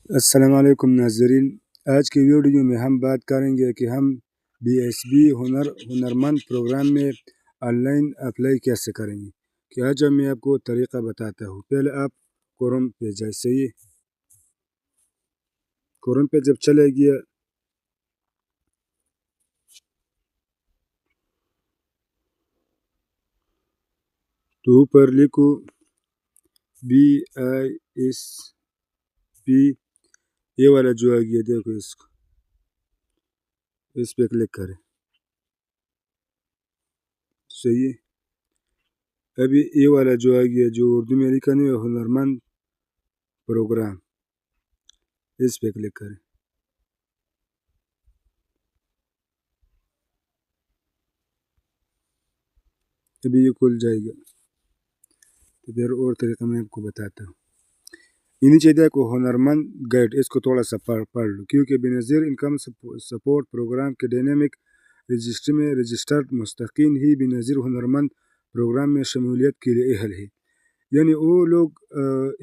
السلام علیکم ناظرین، آج کی ویڈیو میں ہم بات کریں گے کہ ہم BSB ہنرمند پروگرام میں آن لائن اپلائی کیسے کریں گے۔ کہ آج میں آپ کو طریقہ بتاتا ہوں۔ پہلے آپ کروم پہ جائیں، صحیح کروم پہ جب چلے گیا تو اوپر لکھو BISP، یہ والا جو آ گیا دیکھو، اس پہ کلک کریں، صحیح۔ ابھی یہ والا جو آ گیا جو اردو میں لکھا نہیں ہے، ہنرمند پروگرام، اس پہ کلک کریں۔ ابھی یہ کھل جائے گا، تو پھر اور طریقہ میں آپ کو بتاتا ہوں۔ یہ نیچے دیکھو ہنرمند گائیڈ، اس کو تھوڑا سا پڑھ لو، کیونکہ بنظیر انکم سپورٹ پروگرام کے ڈائنامک رجسٹر میں رجسٹرڈ مستحقین ہی بنظیر ہنرمند پروگرام میں شمولیت کے لیے اہل ہے۔ یعنی وہ لوگ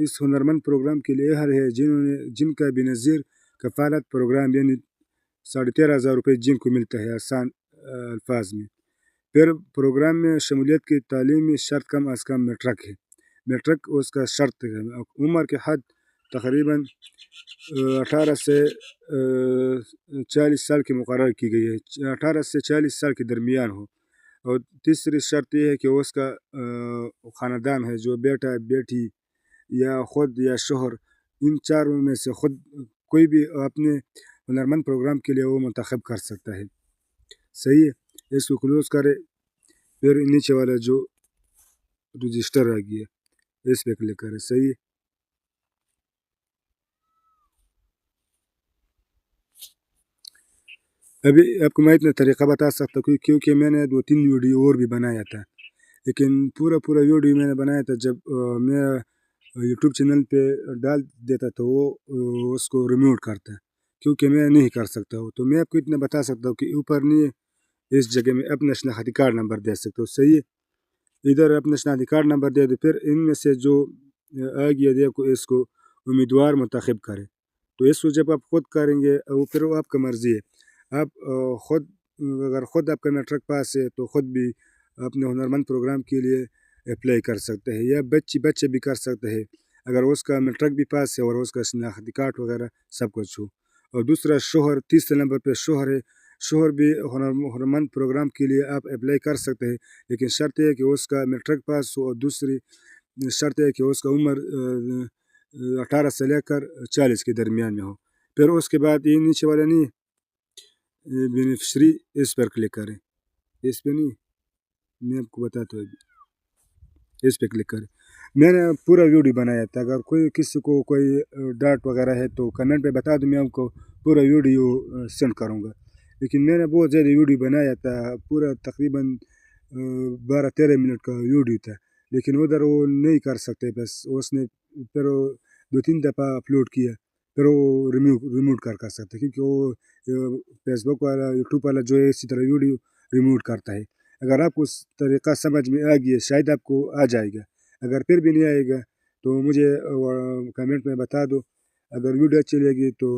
اس ہنرمند پروگرام کے لیے اہل ہے جن کا بنظیر کفالت پروگرام، یعنی 13,500 روپے جن کو ملتا ہے آسان الفاظ میں۔ پھر پروگرام میں شمولیت کی تعلیمی شرط کم از کم میٹرک ہے، میٹرک اس کا شرط ہے۔ عمر کے حد تقریباً 18 سے 40 سال کی مقرر کی گئی ہے، 18 سے 40 سال کے درمیان ہو۔ اور تیسری شرط یہ ہے کہ اس کا خاندان ہے، جو بیٹا بیٹی یا خود یا شوہر، ان چاروں میں سے خود کوئی بھی اپنے ہنرمند پروگرام کے لیے وہ منتخب کر سکتا ہے، صحیح ہے۔ اس کو کلوز کرے، پھر نیچے والا جو رجسٹر آ گیا اس پہ کلک کرے، صحیح۔ ابھی آپ کو میں اتنا طریقہ بتا سکتا ہوں کیونکہ میں نے 2-3 ویڈیو اور بھی بنایا تھا، لیکن پورا ویڈیو میں نے بنایا تھا جب میں یوٹیوب چینل پہ ڈال دیتا تو وہ اس کو ریموو کرتا، کیونکہ میں نہیں کر سکتا ہوں۔ تو میں آپ کو اتنا بتا سکتا ہوں کہ اوپر نہیں اس جگہ میں اپنا شناختی کارڈ نمبر دے سکتا ہوں، صحیح۔ ادھر اپنا شناختی کارڈ نمبر دے دو، پھر ان میں سے جو آ گیا دیکھو اس کو امیدوار منتخب کرے۔ تو اس کو جب آپ خود کریں گے پھر وہ آپ کا مرضی ہے، آپ خود اگر خود آپ کا میٹرک پاس ہے تو خود بھی اپنے ہنرمند پروگرام کے لیے اپلائی کر سکتے ہیں، یا بچے بھی کر سکتے ہیں اگر اس کا میٹرک بھی پاس ہے اور اس کا شناختی کارڈ وغیرہ سب کچھ ہو۔ اور دوسرا شوہر، تیسرے نمبر پہ شوہر ہے، شوہر بھی ہنرمند پروگرام کے لیے آپ اپلائی کر سکتے ہیں، لیکن شرط ہے کہ اس کا میٹرک پاس ہو، اور دوسری شرط ہے کہ اس کا عمر 18 سے لے کر 40 کے درمیان میں ہو۔ پھر اس کے بعد یہ نیچے والا نہیں بینیفیشری، اس پر کلک کریں، اس پہ نہیں، میں آپ کو بتاتا ہوں، اس پہ کلک کریں۔ میں نے پورا ویڈیو بنایا تھا، اگر کسی کو کوئی ڈاٹ وغیرہ ہے تو کمنٹ پہ بتا دو، میں آپ کو پورا ویڈیو سینڈ کروں گا۔ لیکن میں نے بہت زیادہ ویڈیو بنایا تھا، پورا تقریباً 12-13 منٹ کا ویڈیو تھا، لیکن ادھر وہ نہیں کر سکتے، بس اس نے پھر 2-3 دفعہ اپلوڈ کیا، پھر وہ ریموو کر سکتے، کیونکہ وہ فیس بک والا یوٹیوب والا جو ہے اسی طرح ویڈیو ریموو کرتا ہے۔ اگر آپ کو اس طریقہ سمجھ میں آ گیا شاید آپ کو آ جائے گا، اگر پھر بھی نہیں آئے گا تو مجھے کمنٹ میں بتا دو۔ اگر ویڈیو اچھی لگی تو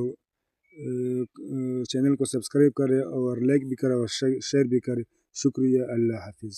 چینل کو سبسکرائب کرے اور لائک بھی کرے اور شیئر بھی کرے۔ شکریہ، اللہ حافظ۔